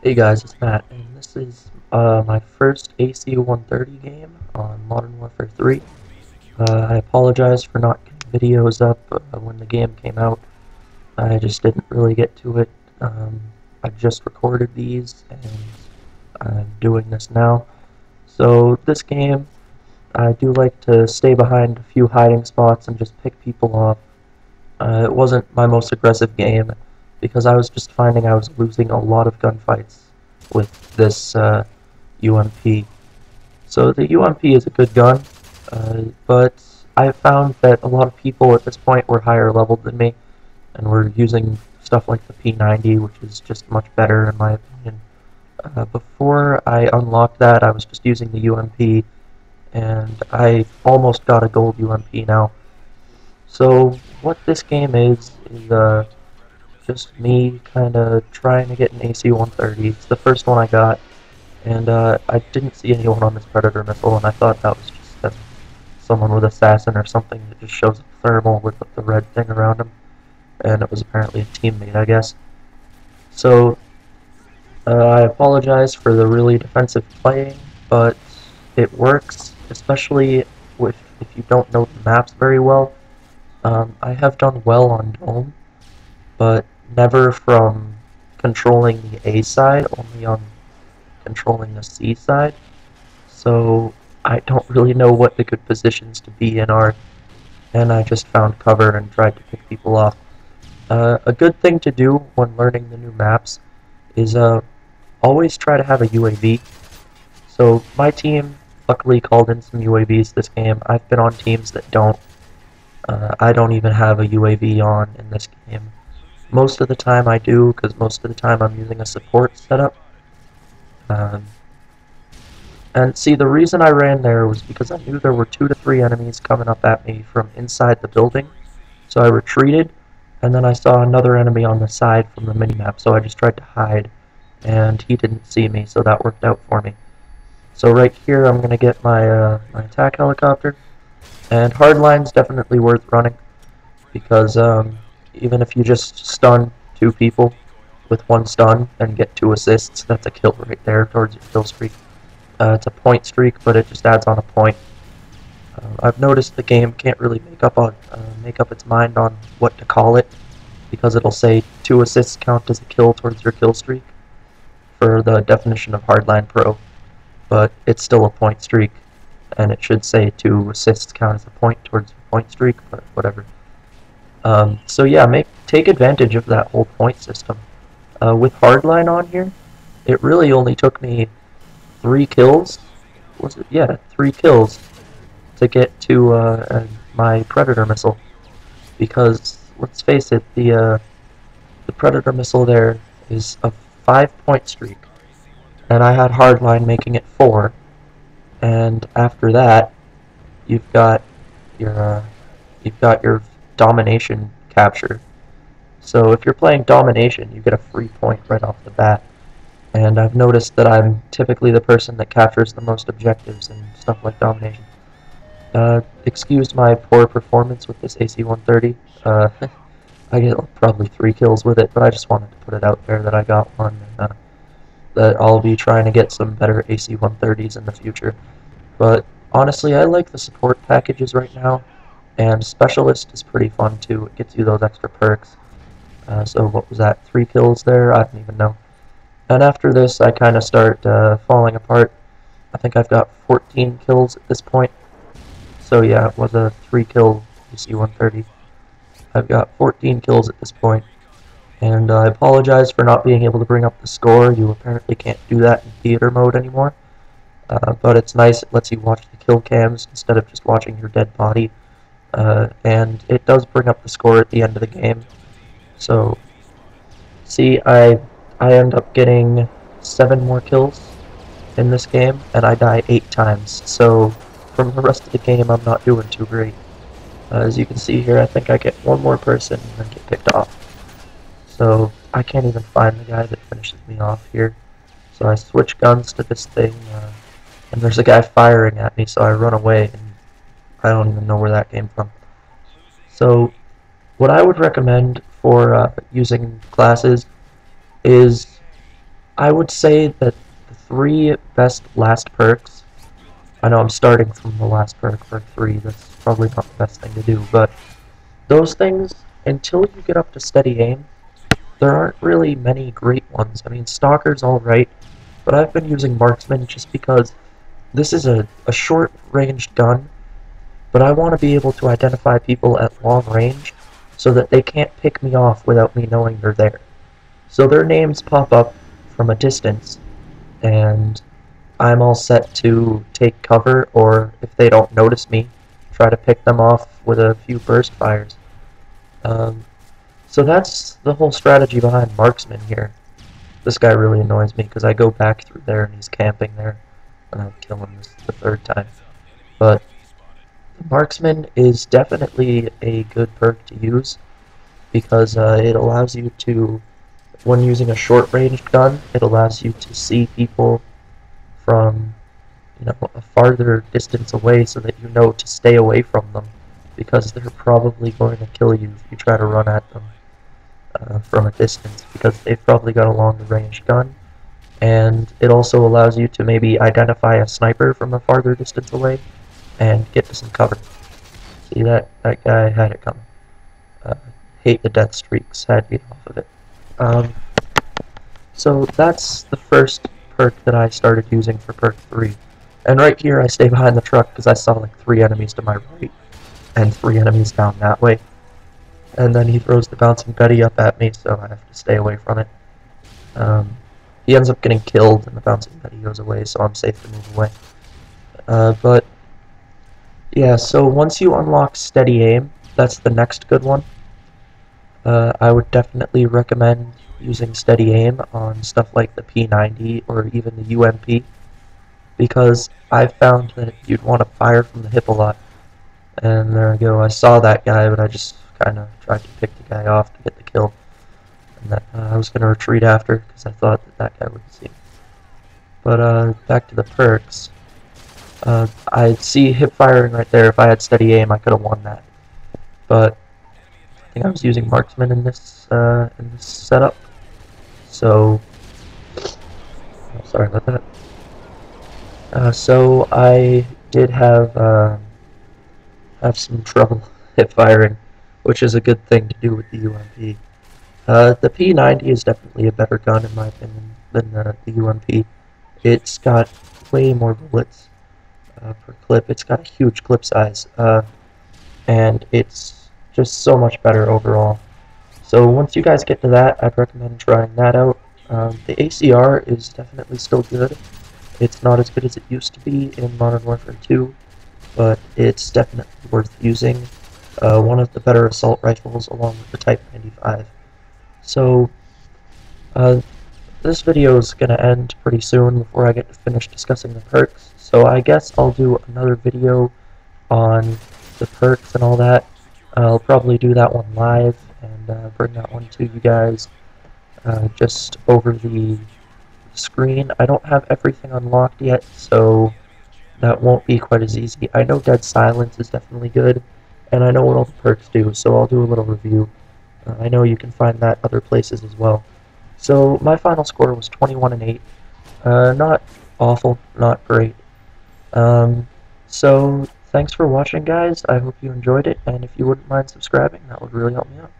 Hey guys, it's Matt, and this is my first AC130 game on Modern Warfare 3. I apologize for not getting videos up when the game came out. I just didn't really get to it. I just recorded these, and I'm doing this now. So this game, I do like to stay behind a few hiding spots and just pick people off. It wasn't my most aggressive game because I was just finding I was losing a lot of gunfights with this UMP. So the UMP is a good gun, but I found that a lot of people at this point were higher leveled than me and were using stuff like the P90, which is just much better in my opinion. Before I unlocked that, I was just using the UMP, and I almost got a gold UMP now. So what this game is just me kind of trying to get an AC130. It's the first one I got, and I didn't see anyone on this Predator missile, and I thought that was just someone with Assassin or something that just shows up thermal with the red thing around him, and it was apparently a teammate, I guess. So I apologize for the really defensive playing, but it works, especially if you don't know the maps very well. I have done well on Dome, but never from controlling the A side, only on controlling the C side. So I don't really know what the good positions to be in are, and I just found cover and tried to pick people off. A good thing to do when learning the new maps is always try to have a UAV. So my team luckily called in some UAVs this game. I've been on teams that don't. I don't even have a UAV on in this game. Most of the time I do, because most of the time I'm using a support setup. Um, and see, the reason I ran there was because I knew there were 2 to 3 enemies coming up at me from inside the building. So I retreated, and then I saw another enemy on the side from the minimap, so I just tried to hide, and he didn't see me, so that worked out for me. So right here I'm going to get my attack helicopter, and hardline's definitely worth running, because even if you just stun 2 people with 1 stun and get 2 assists, that's a kill right there towards your kill streak. It's a point streak, but it just adds on a point. I've noticed the game can't really make up its mind on what to call it, because it'll say 2 assists count as a kill towards your kill streak for the definition of Hardline Pro, but it's still a point streak, and it should say 2 assists count as a point towards your point streak, but whatever. So yeah, take advantage of that whole point system. With Hardline on here, it really only took me 3 kills. Was it? Yeah, 3 kills to get to my Predator missile. Because let's face it, the Predator missile there is a 5-point streak, and I had Hardline making it 4. And after that, you've got your Domination capture. So if you're playing Domination, you get a free point right off the bat. And I've noticed that I'm typically the person that captures the most objectives and stuff like Domination. Excuse my poor performance with this AC130. I get probably 3 kills with it, but I just wanted to put it out there that I got one, and that I'll be trying to get some better AC130s in the future. But honestly, I like the support packages right now, and Specialist is pretty fun too. It gets you those extra perks. So what was that, 3 kills there? I don't even know. And after this, I kind of start falling apart. I think I've got 14 kills at this point. So yeah, it was a 3-kill AC130. I've got 14 kills at this point. And I apologize for not being able to bring up the score. You apparently can't do that in theater mode anymore. But it's nice, it lets you watch the kill cams instead of just watching your dead body. And it does bring up the score at the end of the game. So, see, I end up getting 7 more kills in this game, and I die 8 times. So, from the rest of the game, I'm not doing too great. As you can see here, I think I get 1 more person and then get picked off. So, I can't even find the guy that finishes me off here. So I switch guns to this thing, and there's a guy firing at me, so I run away, and I don't even know where that came from. So, what I would recommend for using classes is I would say that the three best last perks, I know I'm starting from the last perk, perk 3, that's probably not the best thing to do, but those things, until you get up to steady aim, there aren't really many great ones. I mean, Stalker's alright, but I've been using Marksman just because this is a short-ranged gun, but I want to be able to identify people at long range so that they can't pick me off without me knowing they're there. So their names pop up from a distance, and I'm all set to take cover, or if they don't notice me, try to pick them off with a few burst fires. Um, so that's the whole strategy behind Marksman here. This guy really annoys me because I go back through there and he's camping there, and I'll kill him this the third time. But Marksman is definitely a good perk to use because it allows you to, when using a short-ranged gun, it allows you to see people from, a farther distance away so that you know to stay away from them because they're probably going to kill you if you try to run at them from a distance because they've probably got a longer range gun. And it also allows you to maybe identify a sniper from a farther distance away and get to some cover. See, that guy had it coming. Hate the death streaks, had to get off of it. So that's the first perk that I started using for perk 3. And right here I stay behind the truck because I saw like 3 enemies to my right and 3 enemies down that way. And then he throws the bouncing Betty up at me, so I have to stay away from it. He ends up getting killed and the bouncing Betty goes away, so I'm safe to move away. But yeah, so once you unlock steady aim, that's the next good one. I would definitely recommend using steady aim on stuff like the P90 or even the UMP because I've found that you'd want to fire from the hip a lot. And there I go, I saw that guy, but I just kind of tried to pick the guy off to get the kill. And that, I was going to retreat after because I thought that guy wouldn't see me. But back to the perks. I'd see hip firing right there. If I had steady aim, I could have won that. But I think I was using Marksman in this setup. So, sorry about that. So I did have some trouble hip firing, which is a good thing to do with the UMP. The P90 is definitely a better gun in my opinion than the UMP. It's got way more bullets per clip. It's got a huge clip size, and it's just so much better overall. So once you guys get to that, I'd recommend trying that out. The ACR is definitely still good. It's not as good as it used to be in Modern Warfare 2, but it's definitely worth using. One of the better assault rifles along with the Type 95. So this video is going to end pretty soon before I get to finish discussing the perks. So I guess I'll do another video on the perks and all that. I'll probably do that one live and bring that one to you guys just over the screen. I don't have everything unlocked yet, so that won't be quite as easy. I know Dead Silence is definitely good, and I know what all the perks do, so I'll do a little review. I know you can find that other places as well. So my final score was 21 and 8. Not awful, not great. So thanks for watching, guys. I hope you enjoyed it, and if you wouldn't mind subscribing, that would really help me out.